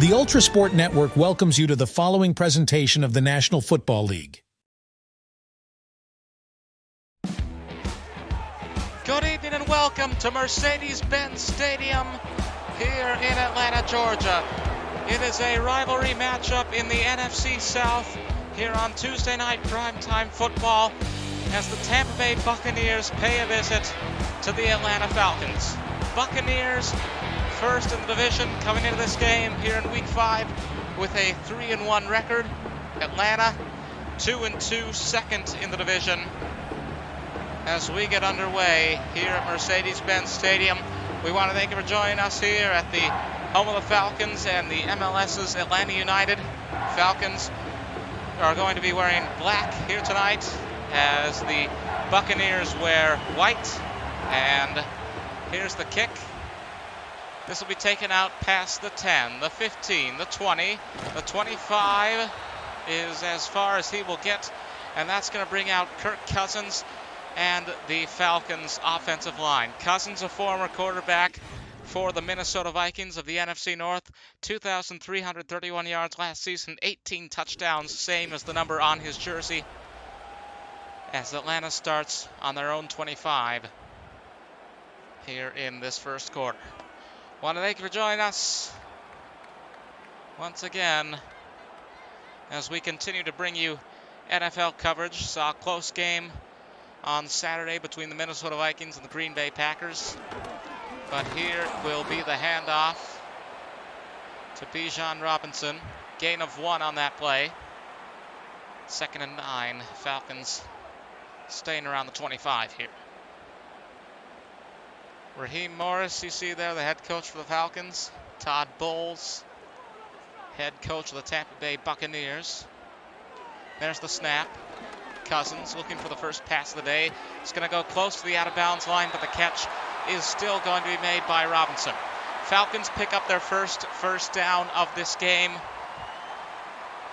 The ULTRASPORT Network welcomes you to the following presentation of the National Football League. Good evening and welcome to Mercedes-Benz Stadium here in Atlanta, Georgia. It is a rivalry matchup in the NFC South here on Tuesday Night Primetime Football as the Tampa Bay Buccaneers pay a visit to the Atlanta Falcons. Buccaneers first in the division coming into this game here in Week 5 with a 3-1 record. Atlanta 2-2 second in the division. As we get underway here at Mercedes-Benz Stadium, we want to thank you for joining us here at the home of the Falcons and the MLS's Atlanta United. Falcons are going to be wearing black here tonight as the Buccaneers wear white. And here's the kick. This will be taken out past the 10, the 15, the 20, the 25 is as far as he will get, and that's going to bring out Kirk Cousins and the Falcons offensive line. Cousins, a former quarterback for the Minnesota Vikings of the NFC North, 2,331 yards last season, 18 touchdowns, same as the number on his jersey, as Atlanta starts on their own 25 here in this first quarter. Want to thank you for joining us once again as we continue to bring you NFL coverage. Saw a close game on Saturday between the Minnesota Vikings and the Green Bay Packers. But here will be the handoff to Bijan Robinson. Gain of 1 on that play. 2nd and 9. Falcons staying around the 25 here. Raheem Morris, you see there, the head coach for the Falcons. Todd Bowles, head coach of the Tampa Bay Buccaneers. There's the snap. Cousins looking for the first pass of the day. It's going to go close to the out-of-bounds line, but the catch is still going to be made by Robinson. Falcons pick up their first down of this game.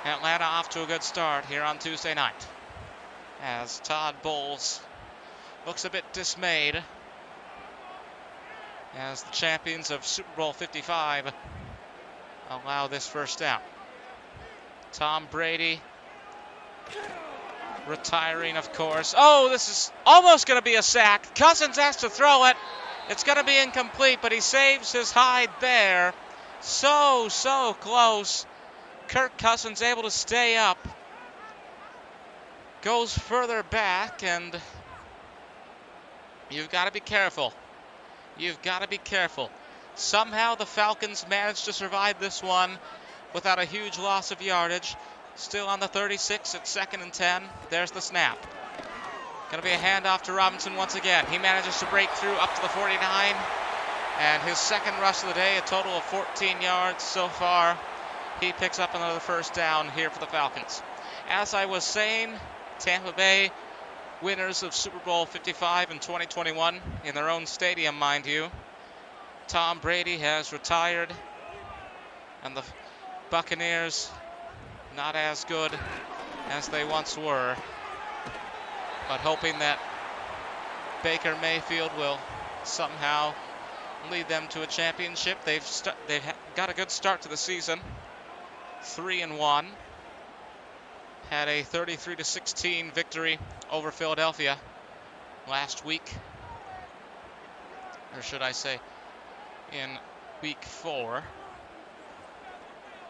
Atlanta off to a good start here on Tuesday night, as Todd Bowles looks a bit dismayed as the champions of Super Bowl 55 allow this first down. Tom Brady retiring, of course. Oh, this is almost going to be a sack. Cousins has to throw it. It's going to be incomplete, but he saves his hide there. So close. Kirk Cousins able to stay up. Goes further back, and you've got to be careful. You've got to be careful. Somehow the Falcons managed to survive this one without a huge loss of yardage. Still on the 36 at 2nd and 10. There's the snap. Going to be a handoff to Robinson once again. He manages to break through up to the 49. And his second rush of the day, a total of 14 yards so far. He picks up another first down here for the Falcons. As I was saying, Tampa Bay, winners of Super Bowl 55 in 2021 in their own stadium, mind you. Tom Brady has retired, and the Buccaneers not as good as they once were, but hoping that Baker Mayfield will somehow lead them to a championship. They've got a good start to the season, 3-1. Had a 33-16 victory over Philadelphia last week, or should I say in Week 4.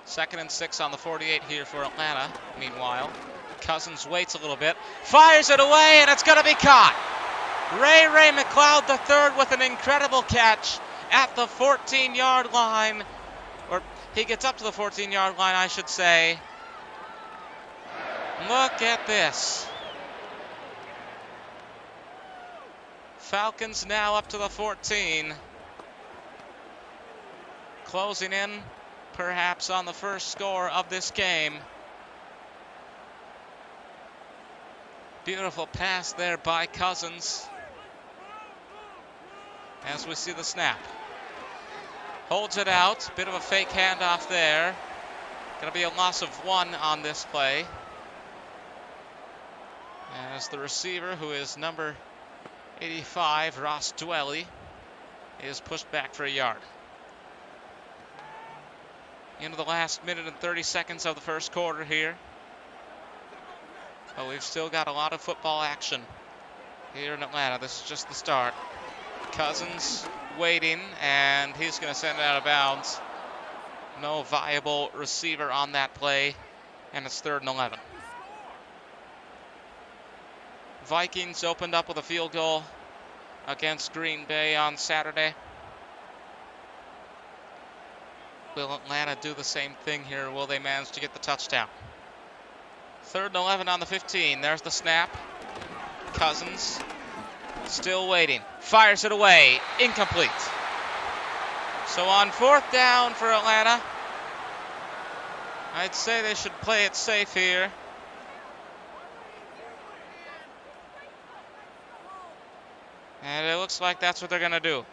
2nd and 6 on the 48 here for Atlanta. Meanwhile, Cousins waits a little bit, fires it away, and it's going to be caught. Ray McLeod III with an incredible catch at the 14-yard line, or he gets up to the 14-yard line, I should say. Look at this. Falcons now up to the 14. Closing in, perhaps, on the first score of this game. Beautiful pass there by Cousins. As we see the snap. Holds it out. Bit of a fake handoff there. Going to be a loss of 1 on this play, as the receiver, who is number 85, Ross Dwelly, is pushed back for a yard. into the last minute and 30 seconds of the first quarter here. But we've still got a lot of football action here in Atlanta. This is just the start. Cousins waiting, and he's going to send it out of bounds. No viable receiver on that play, and it's 3rd and 11. Vikings opened up with a field goal against Green Bay on Saturday. Will Atlanta do the same thing here? Will they manage to get the touchdown? 3rd and 11 on the 15. There's the snap. Cousins still waiting. Fires it away. Incomplete. So on 4th down for Atlanta, I'd say they should play it safe here. And it looks like that's what they're going to do.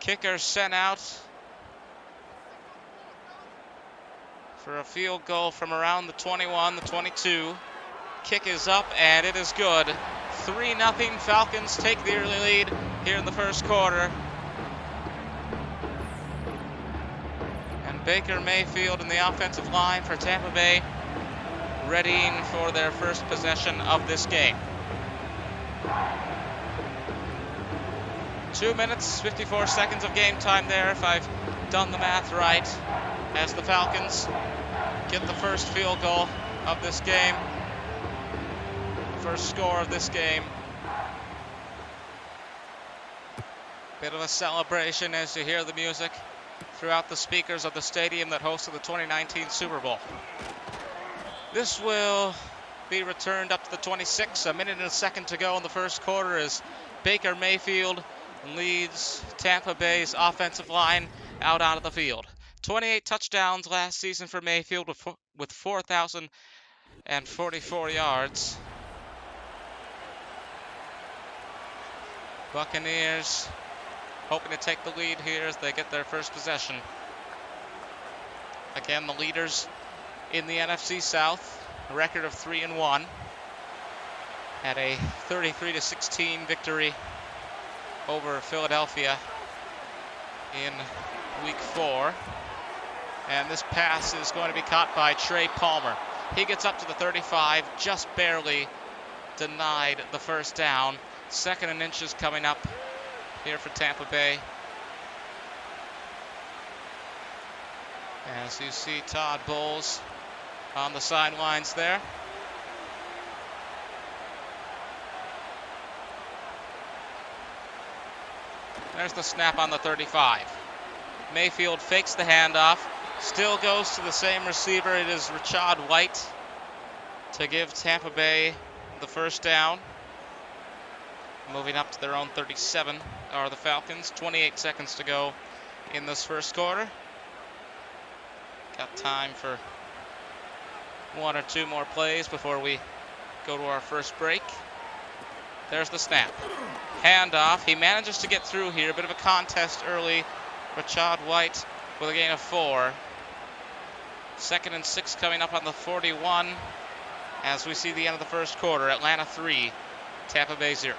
Kicker sent out for a field goal from around the 21, the 22. Kick is up, and it is good. 3-0 Falcons take the early lead here in the first quarter. And Baker Mayfield and the offensive line for Tampa Bay readying for their first possession of this game. 2 minutes, 54 seconds of game time there, if I've done the math right, as the Falcons get the first field goal of this game, the first score of this game. Bit of a celebration as you hear the music throughout the speakers of the stadium that hosted the 2019 Super Bowl. This will be returned up to the 26, a minute and a second to go in the first quarter as Baker Mayfield leads Tampa Bay's offensive line out onto the field. 28 touchdowns last season for Mayfield with 4,044 yards. Buccaneers hoping to take the lead here as they get their first possession. Again, the leaders in the NFC South, a record of 3-1, had a 33-16 victory over Philadelphia in week 4. And this pass is going to be caught by Trey Palmer. He gets up to the 35, just barely denied the first down. 2nd and inches coming up here for Tampa Bay. As you see Todd Bowles on the sidelines there. There's the snap on the 35. Mayfield fakes the handoff. Still goes to the same receiver. It is Rachaad White to give Tampa Bay the first down. Moving up to their own 37 are the Falcons. 28 seconds to go in this first quarter. Got time for 1 or 2 more plays before we go to our first break. There's the snap. Handoff. He manages to get through here. A bit of a contest early. Rachaad White with a gain of 4. 2nd and 6 coming up on the 41 as we see the end of the first quarter. Atlanta 3, Tampa Bay 0.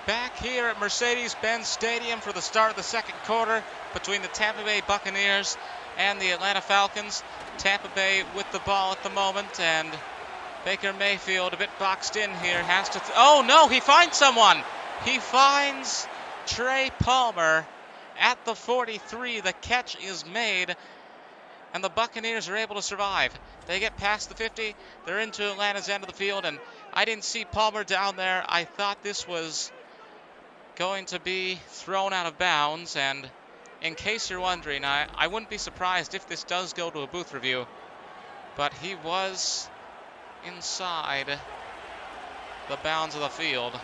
Back here at Mercedes-Benz Stadium for the start of the second quarter between the Tampa Bay Buccaneers and the Atlanta Falcons. Tampa Bay with the ball at the moment, and Baker Mayfield a bit boxed in here. Has to oh no, he finds someone. He finds Trey Palmer at the 43. The catch is made and the Buccaneers are able to survive. They get past the 50. They're into Atlanta's end of the field, and I didn't see Palmer down there. I thought this was going to be thrown out of bounds, and in case you're wondering, I wouldn't be surprised if this does go to a booth review, but he was inside the bounds of the field.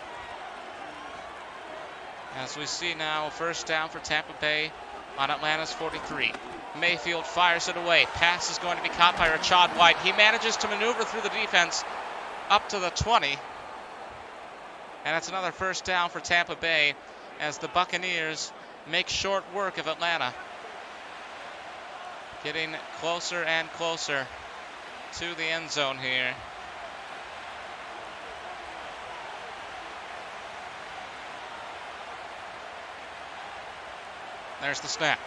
As we see now, first down for Tampa Bay on Atlanta's 43. Mayfield fires it away. Pass is going to be caught by Rachaad White. He manages to maneuver through the defense up to the 20. And it's another first down for Tampa Bay as the Buccaneers make short work of Atlanta. Getting closer and closer to the end zone here. There's the snap.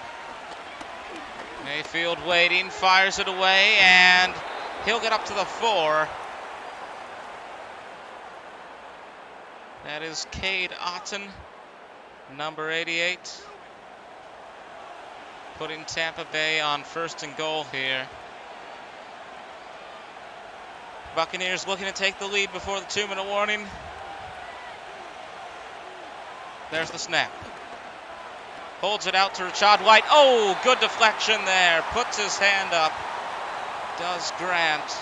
Mayfield waiting, fires it away, and he'll get up to the 4. That is Cade Otton, number 88, putting Tampa Bay on first and goal here. Buccaneers looking to take the lead before the 2-minute warning. There's the snap. Holds it out to Rachaad White. Oh, good deflection there. Puts his hand up. Does Grant.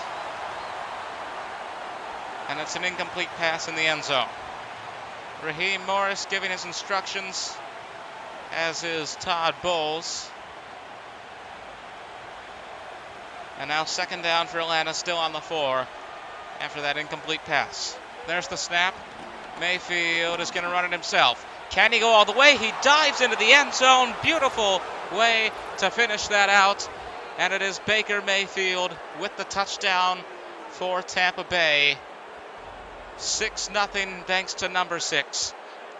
And it's an incomplete pass in the end zone. Raheem Morris giving his instructions, as is Todd Bowles. And now second down for Atlanta, still on the 4 after that incomplete pass. There's the snap. Mayfield is going to run it himself. Can he go all the way? He dives into the end zone. Beautiful way to finish that out. And it is Baker Mayfield with the touchdown for Tampa Bay. 6-0 thanks to number 6.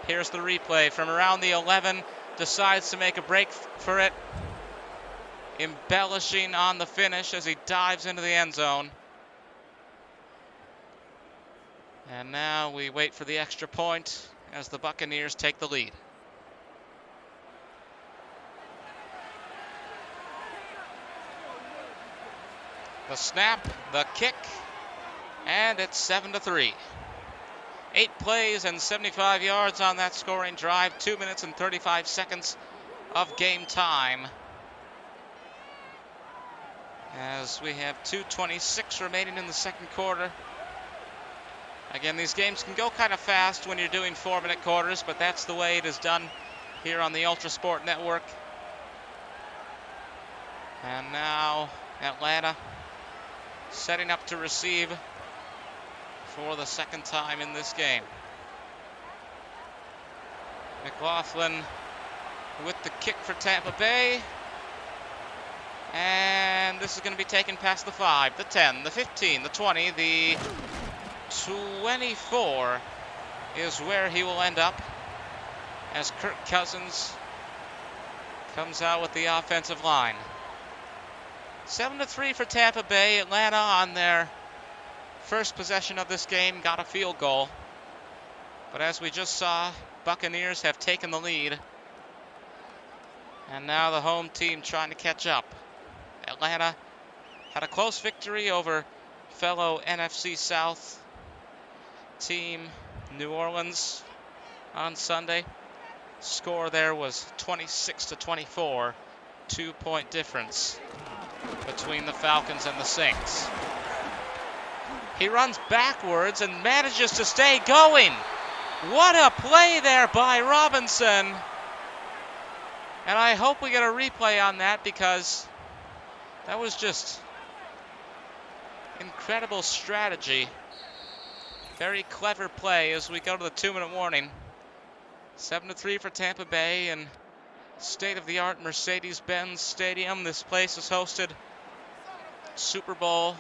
Here's the replay from around the 11. Decides to make a break for it. Embellishing on the finish as he dives into the end zone. And now we wait for the extra point as the Buccaneers take the lead. The snap, the kick, and it's 7-3. 8 plays and 75 yards on that scoring drive. 2 minutes and 35 seconds of game time. As we have 2:26 remaining in the second quarter. Again, these games can go kind of fast when you're doing 4-minute quarters, but that's the way it is done here on the ULTRASPORT Network. And now Atlanta setting up to receive for the second time in this game. McLaughlin with the kick for Tampa Bay. And this is going to be taken past the 5, the 10, the 15, the 20, the 24 is where he will end up as Kirk Cousins comes out with the offensive line. 7-3 for Tampa Bay. Atlanta on their first possession of this game got a field goal. But as we just saw, Buccaneers have taken the lead. And now the home team trying to catch up. Atlanta had a close victory over fellow NFC South team New Orleans on Sunday. Score there was 26-24, 2-point difference between the Falcons and the Saints. He runs backwards and manages to stay going. What a play there by Robinson. And I hope we get a replay on that because that was just incredible strategy. Very clever play as we go to the 2-minute warning. 7-3 for Tampa Bay and state-of-the-art Mercedes-Benz Stadium. This place has hosted Super Bowl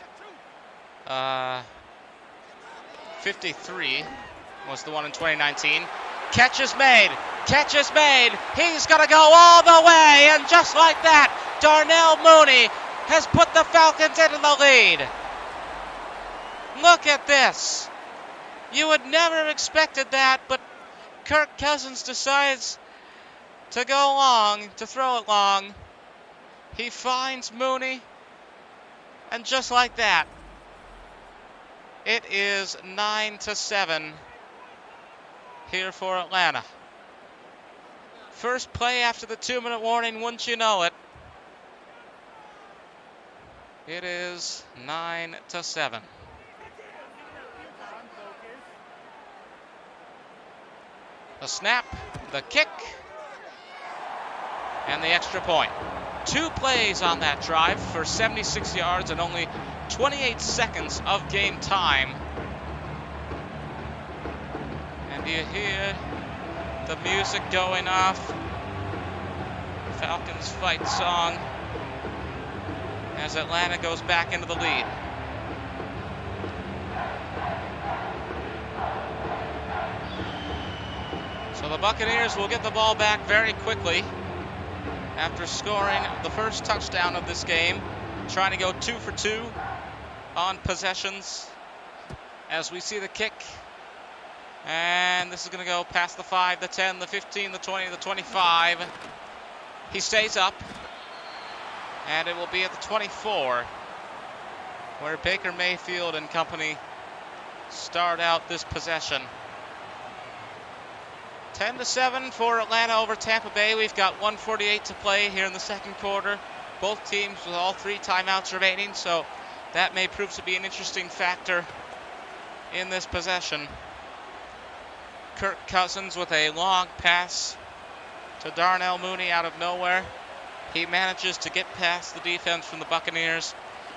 53 was the one in 2019. Catch is made. Catch is made. He's going to go all the way. And just like that, Darnell Mooney has put the Falcons into the lead. Look at this. You would never have expected that, but Kirk Cousins decides to go long, to throw it long. He finds Mooney, and just like that, it is 9-7 here for Atlanta. First play after the 2-minute warning, wouldn't you know it? It is 9-7. The snap, the kick, and the extra point. 2 plays on that drive for 76 yards and only 28 seconds of game time. And you hear the music going off. Falcons fight song as Atlanta goes back into the lead. So the Buccaneers will get the ball back very quickly after scoring the first touchdown of this game, trying to go 2 for 2 on possessions as we see the kick. And this is going to go past the 5, the 10, the 15, the 20, the 25. He stays up, and it will be at the 24 where Baker Mayfield and company start out this possession. 10-7 for Atlanta over Tampa Bay. We've got 1:48 to play here in the second quarter. Both teams with all 3 timeouts remaining, so that may prove to be an interesting factor in this possession. Kirk Cousins with a long pass to Darnell Mooney out of nowhere. He manages to get past the defense from the Buccaneers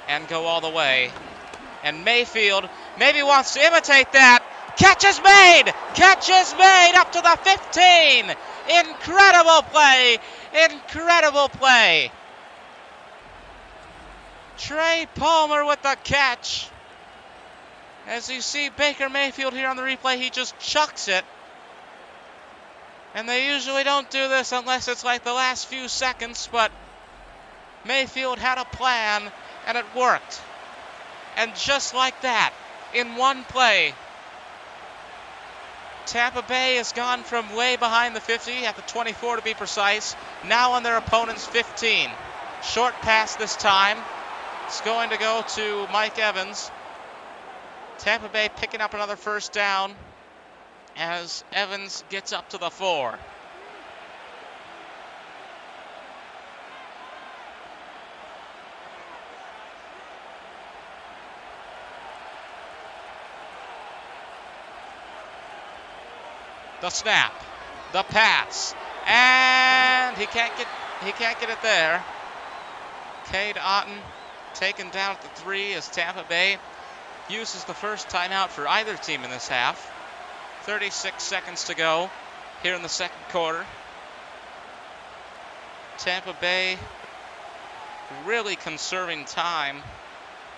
and go all the way. And Mayfield maybe wants to imitate that. Catch is made! Catch is made up to the 15! Incredible play! Incredible play! Trey Palmer with the catch. As you see Baker Mayfield here on the replay, he just chucks it. And they usually don't do this unless it's like the last few seconds, but Mayfield had a plan and it worked. And just like that, in one play, Tampa Bay has gone from way behind the 50, at the 24 to be precise, now on their opponent's 15. Short pass this time. It's going to go to Mike Evans. Tampa Bay picking up another first down as Evans gets up to the 4. The snap, the pass, and he can't get it there. Cade Otton taken down at the 3 as Tampa Bay uses the first timeout for either team in this half. 36 seconds to go here in the second quarter. Tampa Bay really conserving time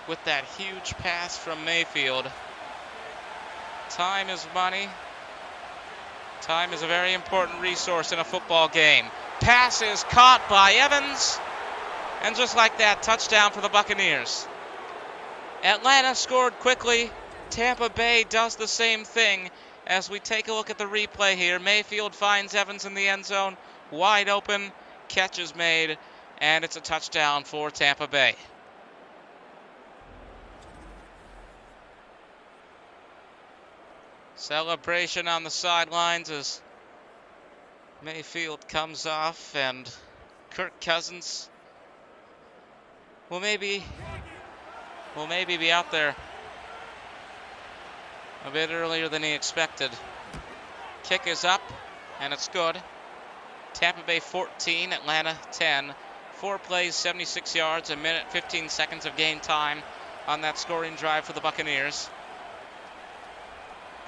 with that huge pass from Mayfield. Time is money. Time is a very important resource in a football game. Pass is caught by Evans. And just like that, touchdown for the Buccaneers. Atlanta scored quickly. Tampa Bay does the same thing as we take a look at the replay here. Mayfield finds Evans in the end zone. Wide open. Catch is made. And it's a touchdown for Tampa Bay. Celebration on the sidelines as Mayfield comes off, and Kirk Cousins will maybe be out there a bit earlier than he expected. Kick is up, and it's good. Tampa Bay 14, Atlanta 10. 4 plays, 76 yards, a minute, 15 seconds of game time on that scoring drive for the Buccaneers.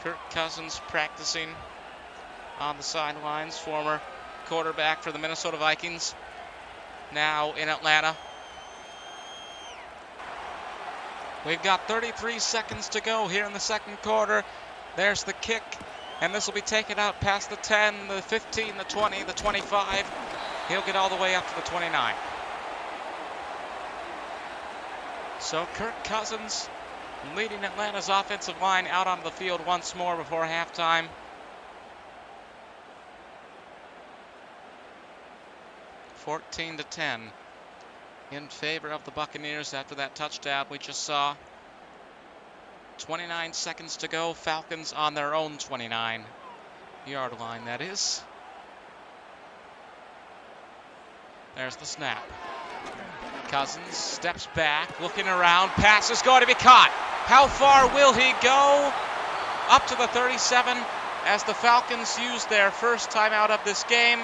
Kirk Cousins practicing on the sidelines, former quarterback for the Minnesota Vikings, now in Atlanta. We've got 33 seconds to go here in the second quarter. There's the kick, and this will be taken out past the 10, the 15, the 20, the 25. He'll get all the way up to the 29. So Kirk Cousins leading Atlanta's offensive line out onto the field once more before halftime. (14-10). in favor of the Buccaneers after that touchdown we just saw. 29 seconds to go. Falcons on their own 29-yard line, that is. There's the snap. Cousins steps back, looking around. Pass is going to be caught. How far will he go? Up to the 37 as the Falcons use their first timeout of this game.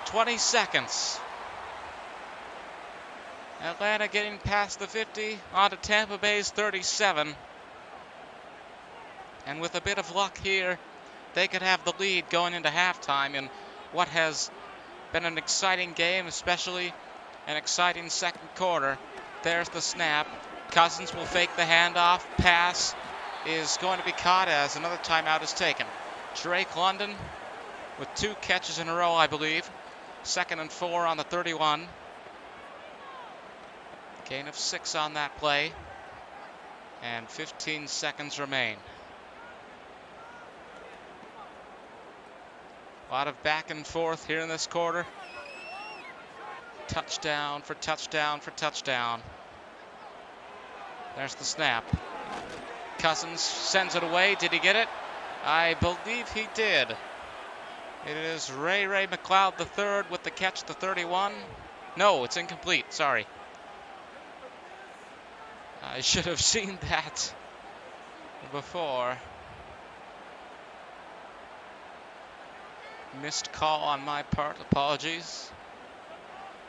20 seconds. Atlanta getting past the 50 onto Tampa Bay's 37. And with a bit of luck here, they could have the lead going into halftime in what has been an exciting game, especially an exciting second quarter. There's the snap. Cousins will fake the handoff. Pass is going to be caught as another timeout is taken. Drake London with 2 catches in a row, I believe. 2nd and 4 on the 31. Gain of 6 on that play. And 15 seconds remain. A lot of back and forth here in this quarter. Touchdown for touchdown for touchdown. There's the snap. Cousins sends it away. Did he get it? I believe he did. It is Ray McLeod III with the catch, the 31. No, it's incomplete. Sorry. I should have seen that before. Missed call on my part. Apologies.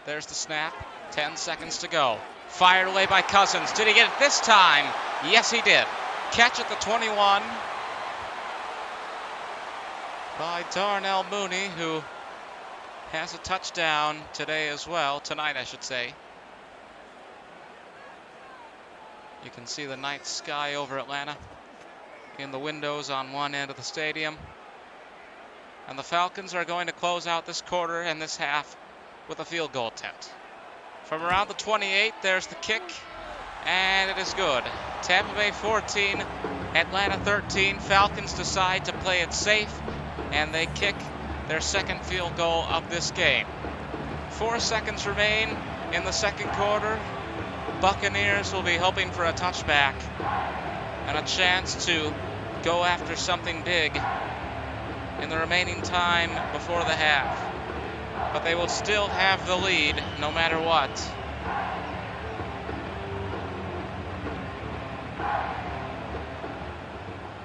There's the snap. 10 seconds to go. Fired away by Cousins. Did he get it this time? Yes, he did. Catch at the 21 by Darnell Mooney, who has a touchdown today as well. Tonight, I should say. You can see the night sky over Atlanta in the windows on one end of the stadium. And the Falcons are going to close out this quarter and this half with a field goal attempt. From around the 28, there's the kick, and it is good. Tampa Bay 14, Atlanta 13. Falcons decide to play it safe, and they kick their second field goal of this game. 4 seconds remain in the second quarter. Buccaneers will be hoping for a touchback and a chance to go after something big in the remaining time before the half. But they will still have the lead no matter what.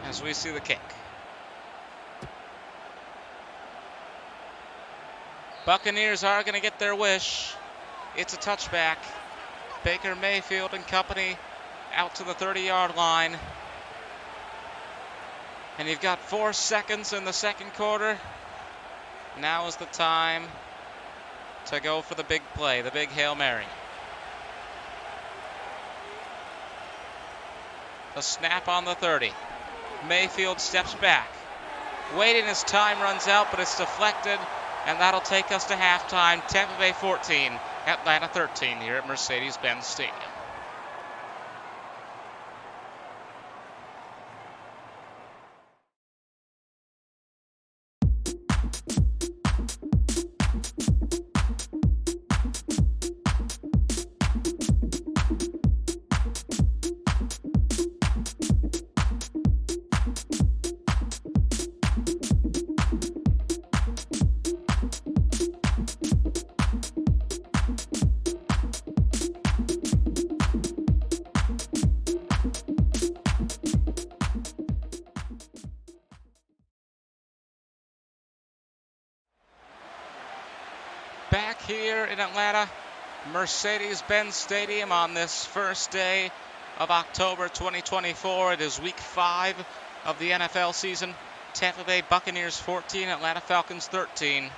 As we see the kick. Buccaneers are going to get their wish. It's a touchback. Baker Mayfield and company out to the 30-yard line. And you've got 4 seconds in the second quarter. Now is the time to go for the big play, the big Hail Mary. The snap on the 30. Mayfield steps back. Waiting as time runs out, but it's deflected, and that'll take us to halftime. Tampa Bay 14, Atlanta 13 here at Mercedes-Benz Stadium. Back here in Atlanta, Mercedes-Benz Stadium on this first day of October 2024. It is week 5 of the NFL season. Tampa Bay Buccaneers 14, Atlanta Falcons 13.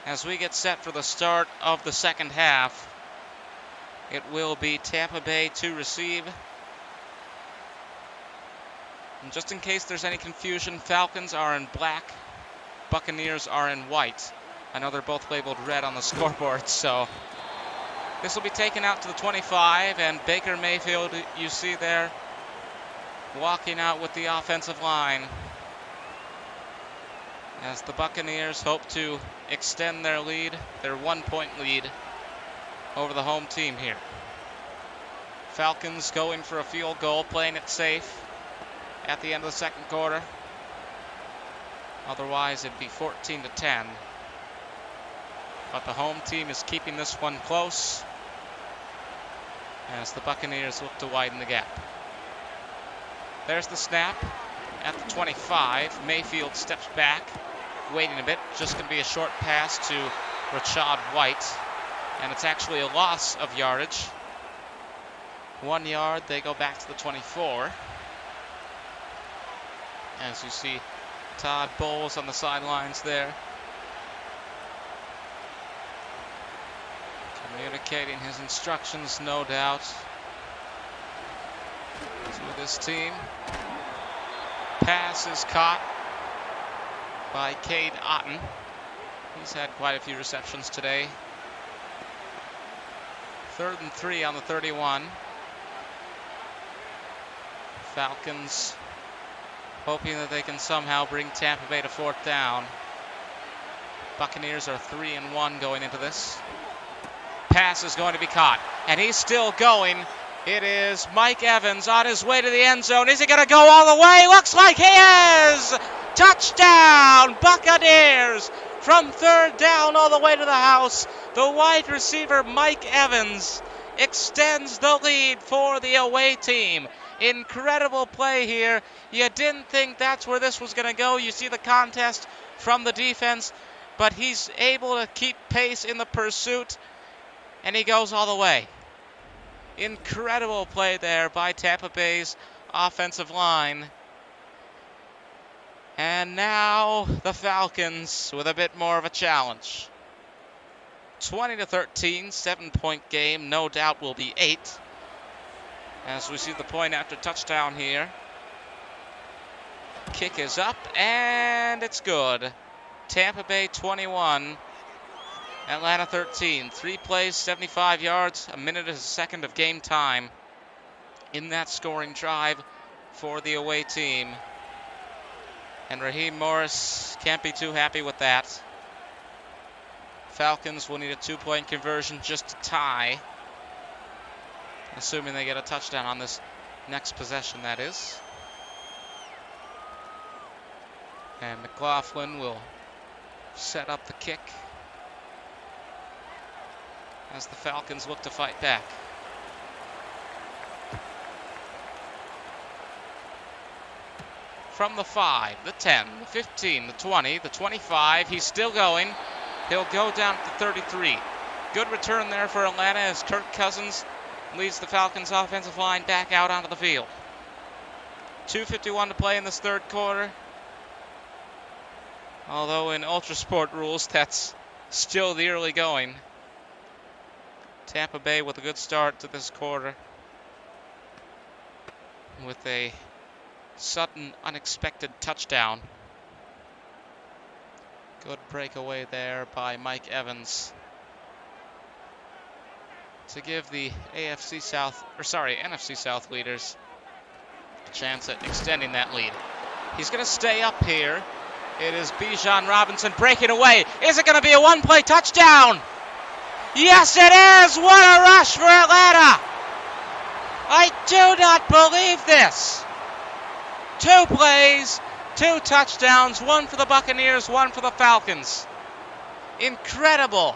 As we get set for the start of the second half, it will be Tampa Bay to receive. And just in case there's any confusion, Falcons are in black, Buccaneers are in white. I know they're both labeled red on the scoreboard, so this will be taken out to the 25, and Baker Mayfield, you see there, walking out with the offensive line. as the Buccaneers hope to extend their lead, their 1-point lead over the home team here. Falcons going for a field goal, playing it safe at the end of the second quarter. Otherwise, it'd be 14-10. But the home team is keeping this one close as the Buccaneers look to widen the gap. There's the snap at the 25. Mayfield steps back, waiting a bit. Just going to be a short pass to Rashad White. And it's actually a loss of yardage. 1 yard, they go back to the 24. As you see Todd Bowles on the sidelines there, communicating his instructions, no doubt, to this team. Pass is caught by Cade Otton. He's had quite a few receptions today. 3rd and 3 on the 31. Falcons hoping that they can somehow bring Tampa Bay to 4th down. Buccaneers are 3-1 going into this. Pass is going to be caught, and he's still going. It is Mike Evans on his way to the end zone. Is he going to go all the way? Looks like he is! Touchdown, Buccaneers! From 3rd down all the way to the house, the wide receiver Mike Evans extends the lead for the away team. Incredible play here. You didn't think that's where this was going to go. You see the contest from the defense, but he's able to keep pace in the pursuit, and he goes all the way. Incredible play there by Tampa Bay's offensive line. And now the Falcons with a bit more of a challenge. 20-13, 7-point game. No doubt will be 8. As we see the point after touchdown here. Kick is up, and it's good. Tampa Bay 21, Atlanta 13. 3 plays, 75 yards, a minute and a second of game time in that scoring drive for the away team. And Raheem Morris can't be too happy with that. Falcons will need a 2-point conversion just to tie, assuming they get a touchdown on this next possession, that is. And McLaughlin will set up the kick as the Falcons look to fight back. From the 5, the 10, the 15, the 20, the 25, he's still going. He'll go down to 33. Good return there for Atlanta as Kirk Cousins leads the Falcons offensive line back out onto the field. 2:51 to play in this third quarter. Although in ULTRASPORT rules, that's still the early going. Tampa Bay with a good start to this quarter, with a sudden, unexpected touchdown. Good breakaway there by Mike Evans to give the NFC South leaders a chance at extending that lead. He's going to stay up here. It is Bijan Robinson breaking away. Is it going to be a one-play touchdown? Yes, it is! What a rush for Atlanta! I do not believe this. 2 plays, 2 touchdowns, 1 for the Buccaneers, 1 for the Falcons. Incredible.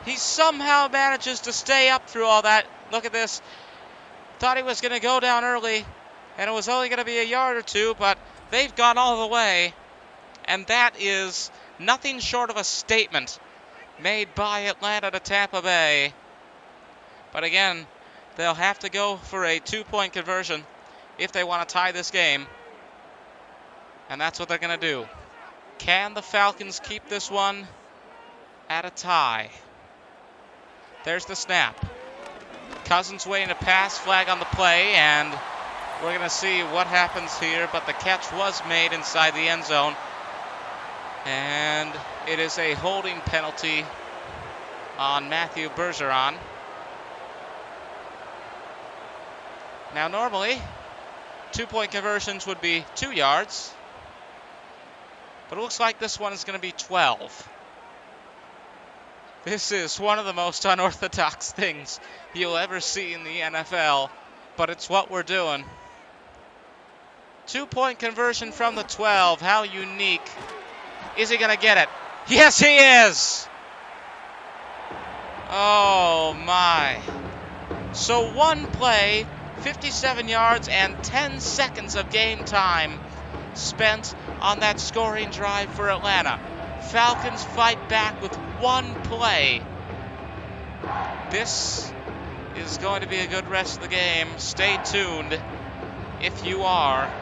He somehow manages to stay up through all that. Look at this. Thought he was going to go down early, and it was only going to be a yard or 2, but they've gone all the way. And that is nothing short of a statement made by Atlanta to Tampa Bay. But again, they'll have to go for a 2-point conversion if they want to tie this game. And that's what they're going to do. Can the Falcons keep this one at a tie? There's the snap. Cousins waiting to pass, flag on the play, and we're going to see what happens here. But the catch was made inside the end zone. And it is a holding penalty on Matthew Bergeron. Now normally, 2-point conversions would be 2 yards. But it looks like this one is going to be 12. This is one of the most unorthodox things you'll ever see in the NFL, but it's what we're doing. 2-point conversion from the 12. How unique. Is he going to get it? Yes, he is! Oh, my. So one play, 57 yards, and 10 seconds of game time spent on that scoring drive for Atlanta. Falcons fight back with one play. This is going to be a good rest of the game. Stay tuned if you are,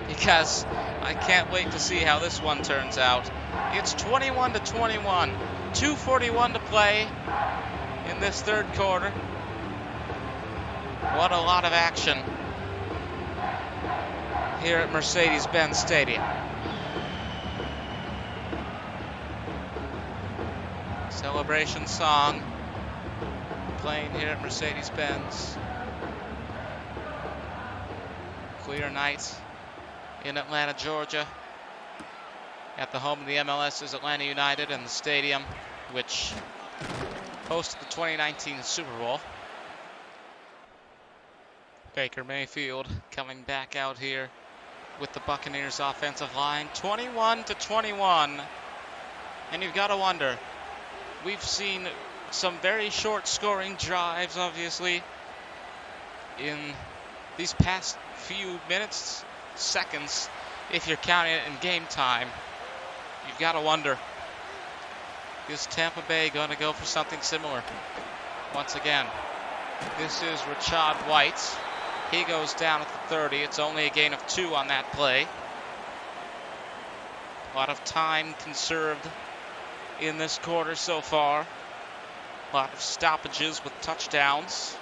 because I can't wait to see how this one turns out. It's 21-21, 2:41 to play in this third quarter. What a lot of action here at Mercedes-Benz Stadium. Celebration song playing here at Mercedes-Benz. Clear night in Atlanta, Georgia, at the home of the MLS's Atlanta United and the stadium which hosted the 2019 Super Bowl. Baker Mayfield coming back out here with the Buccaneers offensive line. 21-21. And you've got to wonder, we've seen some very short scoring drives, obviously, in these past few minutes, seconds, if you're counting it in game time. You've got to wonder, is Tampa Bay going to go for something similar? Once again, this is Rachaad White. He goes down at the 30. It's only a gain of 2 on that play. A lot of time conserved in this quarter so far. A lot of stoppages with touchdowns.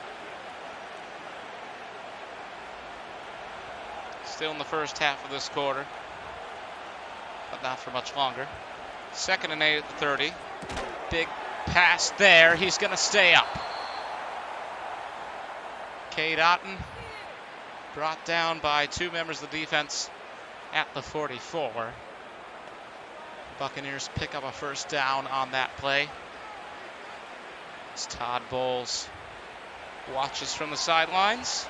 Still in the first half of this quarter, but not for much longer. 2nd and 8 at the 30. Big pass there. He's going to stay up. Cade Otton brought down by 2 members of the defense at the 44. Buccaneers pick up a first down on that play. As Todd Bowles watches from the sidelines.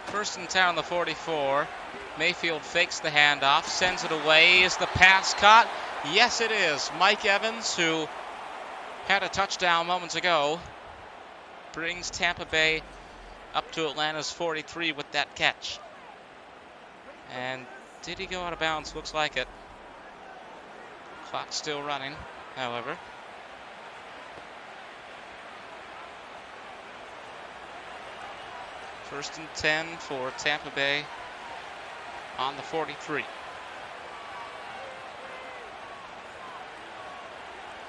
First and 10 on the 44. Mayfield fakes the handoff, sends it away. Is the pass caught? Yes, it is. Mike Evans, who had a touchdown moments ago, brings Tampa Bay up to Atlanta's 43 with that catch. And did he go out of bounds? Looks like it. Clock's still running, however. First and 10 for Tampa Bay on the 43.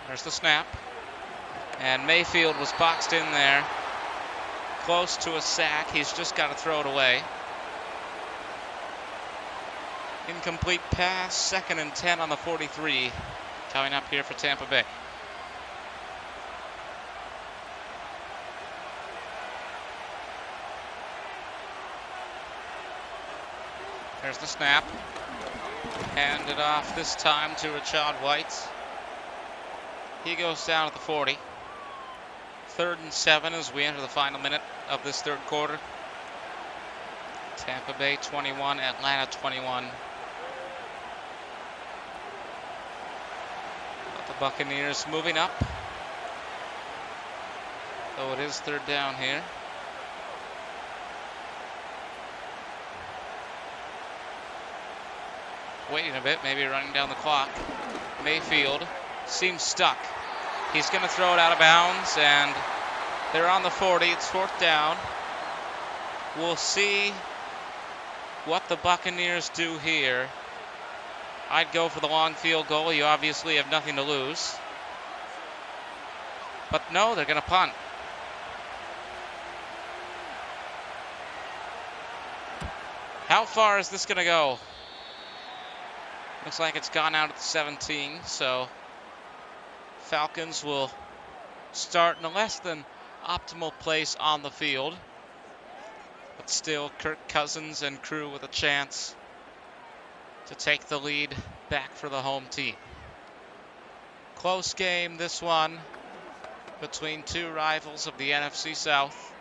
There's the snap. And Mayfield was boxed in there. Close to a sack. He's just got to throw it away. Incomplete pass. 2nd and 10 on the 43. Coming up here for Tampa Bay. There's the snap. Handed off this time to Rachaad White. He goes down at the 40. 3rd and 7 as we enter the final minute of this third quarter. Tampa Bay 21, Atlanta 21. But the Buccaneers moving up. Though it is 3rd down here. Waiting a bit, maybe running down the clock. Mayfield seems stuck. He's going to throw it out of bounds, and they're on the 40. It's 4th down. We'll see what the Buccaneers do here. I'd go for the long field goal. You obviously have nothing to lose. But no, they're going to punt. How far is this going to go? Looks like it's gone out at the 17, so Falcons will start in a less than optimal place on the field. But but still Kirk Cousins and crew with a chance to take the lead back for the home team. Close game, this one, between two rivals of the NFC South.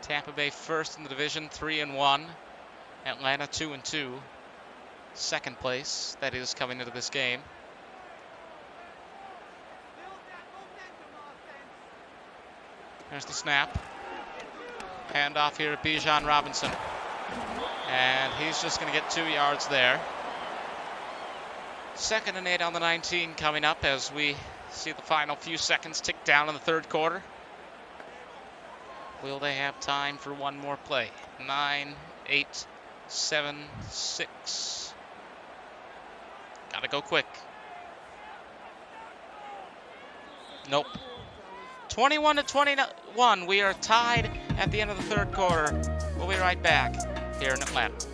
Tampa Bay first in the division, 3-1. Atlanta 2-2. Second place, that is, coming into this game. There's the snap. Handoff here to Bijan Robinson. And he's just going to get 2 yards there. 2nd and 8 on the 19 coming up as we see the final few seconds tick down in the third quarter. Will they have time for one more play? 9, 8, 7, 6. Gotta go quick. Nope. 21-21. We are tied at the end of the third quarter. We'll be right back here in Atlanta.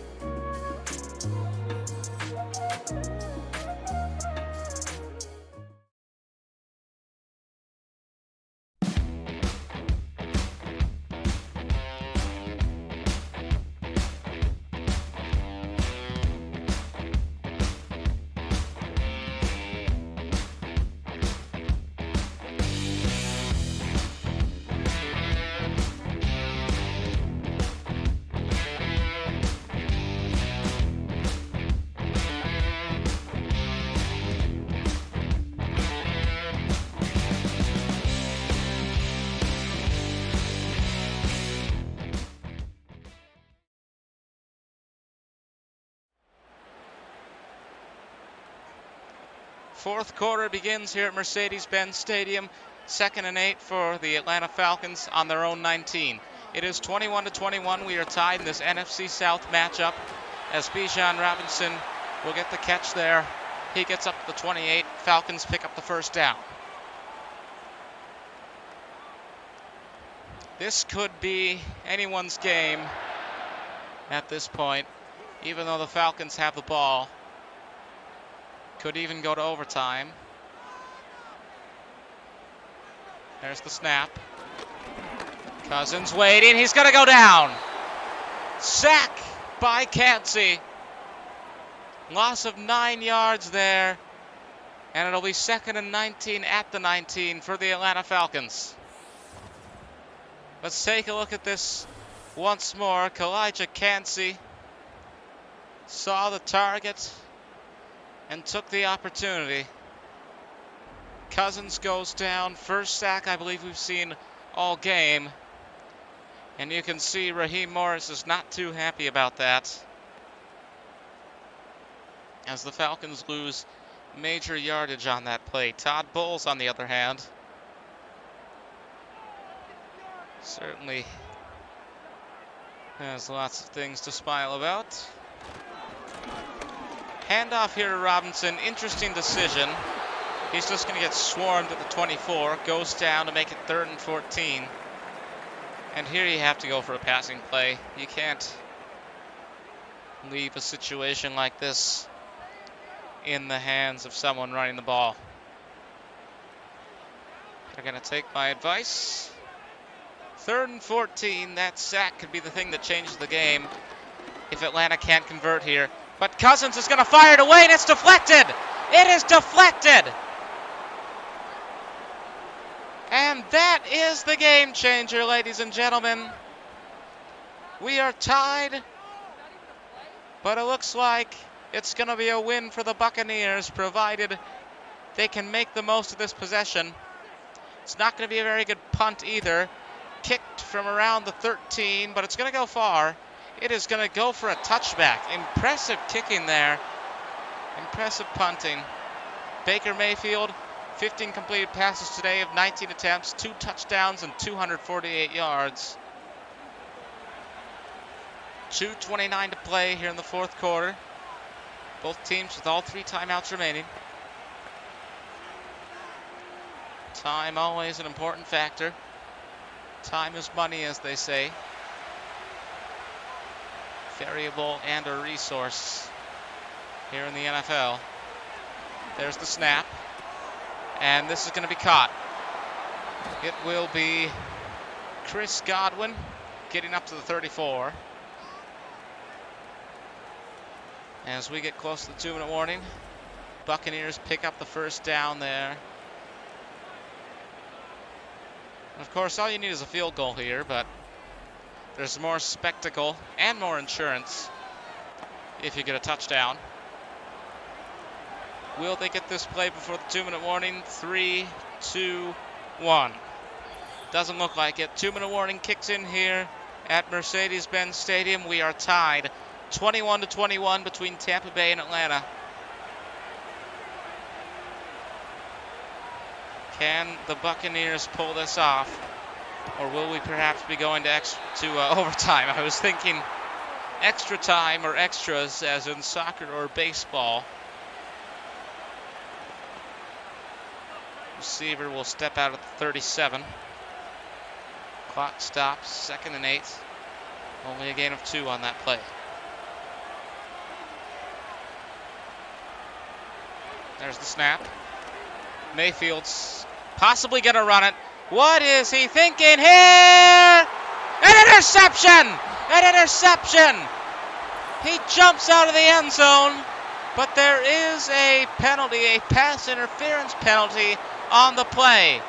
Fourth quarter begins here at Mercedes-Benz Stadium. 2nd and 8 for the Atlanta Falcons on their own 19. It is 21-21. We are tied in this NFC South matchup as Bijan Robinson will get the catch there. He gets up to the 28. Falcons pick up the first down. This could be anyone's game at this point, even though the Falcons have the ball. Could even go to overtime. There's the snap. Cousins waiting. He's going to go down. Sack by Yancey. Loss of 9 yards there. And it'll be 2nd and 19 at the 19 for the Atlanta Falcons. Let's take a look at this once more. Yancey saw the target and took the opportunity. Cousins goes down. First sack I believe we've seen all game. And you can see Raheem Morris is not too happy about that, as the Falcons lose major yardage on that play. Todd Bowles, on the other hand, certainly has lots of things to smile about. Handoff here to Robinson. Interesting decision. He's just going to get swarmed at the 24. Goes down to make it 3rd and 14. And here you have to go for a passing play. You can't leave a situation like this in the hands of someone running the ball. They're going to take my advice. 3rd and 14. That sack could be the thing that changes the game if Atlanta can't convert here. But Cousins is going to fire it away, and it's deflected. It is deflected. And that is the game changer, ladies and gentlemen. We are tied, but it looks like it's going to be a win for the Buccaneers, provided they can make the most of this possession. It's not going to be a very good punt either. Kicked from around the 13, but it's going to go far. It is going to go for a touchback. Impressive kicking there. Impressive punting. Baker Mayfield, 15 completed passes today of 19 attempts, 2 touchdowns and 248 yards. 2:29 to play here in the fourth quarter. Both teams with all 3 timeouts remaining. Time always an important factor. Time is money, as they say. Variable and a resource here in the NFL. There's the snap. And this is going to be caught. It will be Chris Godwin getting up to the 34. As we get close to the 2-minute warning, Buccaneers pick up the first down there. Of course, all you need is a field goal here, but there's more spectacle and more insurance if you get a touchdown. Will they get this play before the 2-minute warning? 3, 2, 1. Doesn't look like it. 2-minute warning kicks in here at Mercedes-Benz Stadium. We are tied 21-21 between Tampa Bay and Atlanta. Can the Buccaneers pull this off? Or will we perhaps be going to overtime? I was thinking extra time or extras as in soccer or baseball. Receiver will step out at the 37. Clock stops, 2nd and 8. Only a gain of 2 on that play. There's the snap. Mayfield's possibly going to run it. What is he thinking here? An interception! An interception! He jumps out of the end zone, but there is a penalty, a pass interference penalty on the play.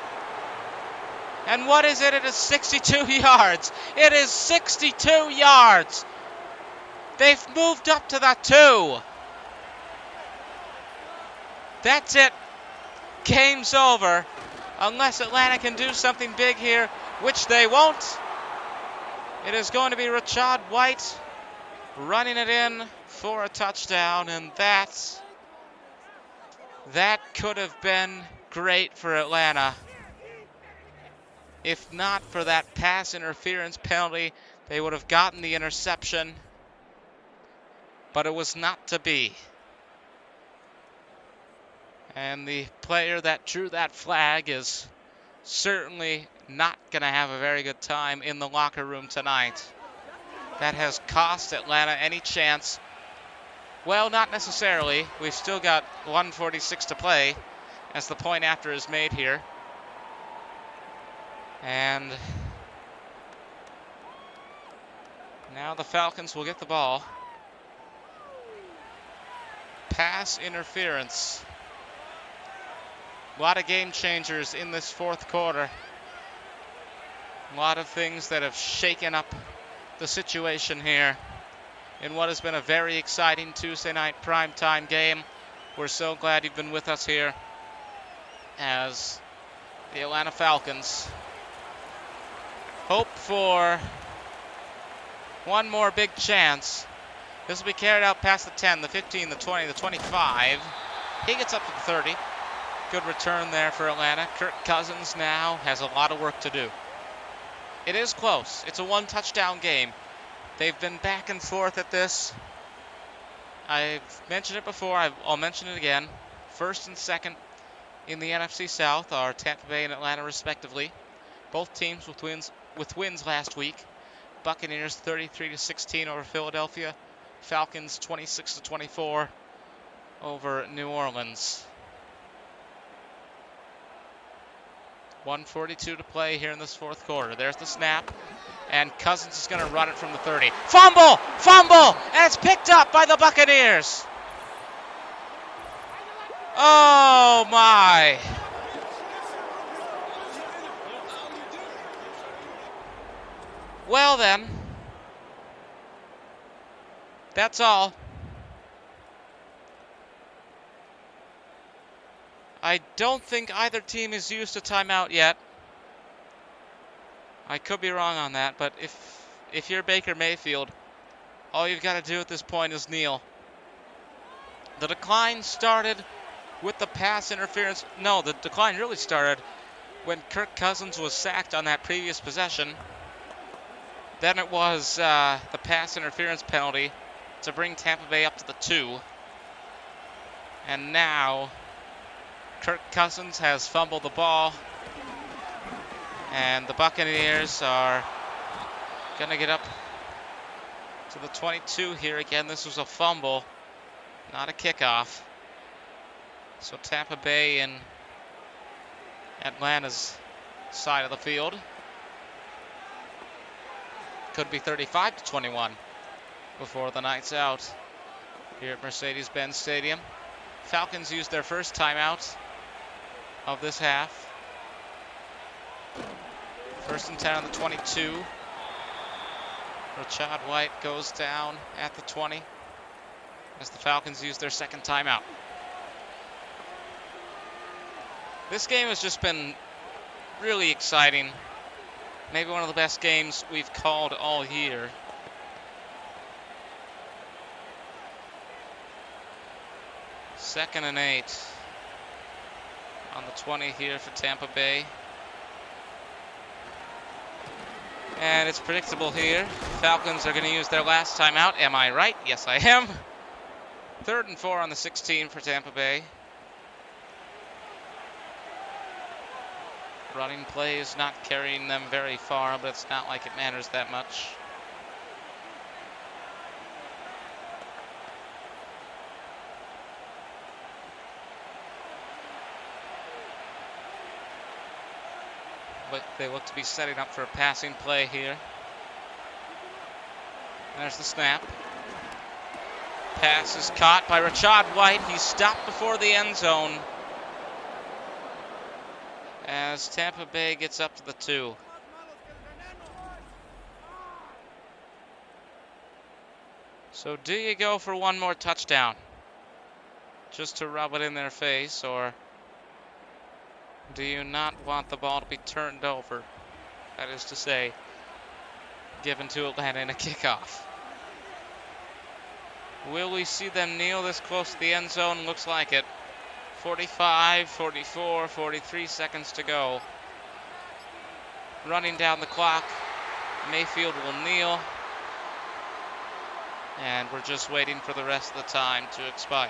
And what is it? It is 62 yards. It is 62 yards. They've moved up to the 2. That's it. Game's over. Unless Atlanta can do something big here, which they won't. It is going to be Rachaad White running it in for a touchdown, and that could have been great for Atlanta. If not for that pass interference penalty, they would have gotten the interception, but it was not to be. And the player that drew that flag is certainly not going to have a very good time in the locker room tonight. That has cost Atlanta any chance. Well, not necessarily. We've still got 1:46 to play as the point after is made here. And now the Falcons will get the ball. Pass interference. A lot of game changers in this fourth quarter. A lot of things that have shaken up the situation here in what has been a very exciting Tuesday night primetime game. We're so glad you've been with us here as the Atlanta Falcons hope for one more big chance. This will be carried out past the 10, the 15, the 20, the 25. He gets up to the 30. Good return there for Atlanta. Kirk Cousins now has a lot of work to do. It is close. It's a one-touchdown game. They've been back and forth at this. I've mentioned it before. I'll mention it again. First and second in the NFC South are Tampa Bay and Atlanta, respectively. Both teams with wins last week. Buccaneers 33-16 over Philadelphia. Falcons 26-24 over New Orleans. 1:42 to play here in this fourth quarter. There's the snap, and Cousins is going to run it from the 30. Fumble! Fumble! And it's picked up by the Buccaneers. Oh, my. Well, then, that's all. I don't think either team has used a timeout yet. I could be wrong on that, but if you're Baker Mayfield, all you've got to do at this point is kneel. The decline started with the pass interference. No, the decline really started when Kirk Cousins was sacked on that previous possession. Then it was the pass interference penalty to bring Tampa Bay up to the 2. And now Kirk Cousins has fumbled the ball, and the Buccaneers are going to get up to the 22 here again. This was a fumble, not a kickoff. So Tampa Bay in Atlanta's side of the field. Could be 35-21 before the night's out here at Mercedes-Benz Stadium. Falcons used their first timeout of this half. 1st and 10 on the 22. Rashad White goes down at the 20 as the Falcons use their second timeout. This game has just been really exciting. Maybe one of the best games we've called all year. Second and 8 on the 20 here for Tampa Bay. And it's predictable here. Falcons are going to use their last timeout. Am I right? Yes, I am. 3rd and 4 on the 16 for Tampa Bay. Running play is not carrying them very far, but it's not like it matters that much. But they look to be setting up for a passing play here. There's the snap. Pass is caught by Rashad White. He's stopped before the end zone as Tampa Bay gets up to the 2. So do you go for one more touchdown just to rub it in their face, or do you not want the ball to be turned over? That is to say, given to Atlanta in a kickoff. Will we see them kneel this close to the end zone? Looks like it. 45, 44, 43 seconds to go. Running down the clock. Mayfield will kneel. And we're just waiting for the rest of the time to expire.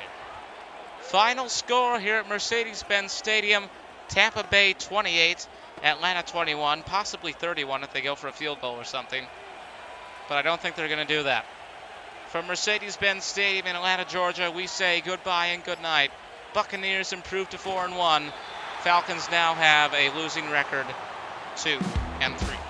Final score here at Mercedes-Benz Stadium. Tampa Bay 28, Atlanta 21, possibly 31 if they go for a field goal or something. But I don't think they're going to do that. From Mercedes-Benz Stadium in Atlanta, Georgia, we say goodbye and good night. Buccaneers improved to 4-1. Falcons now have a losing record, 2-3.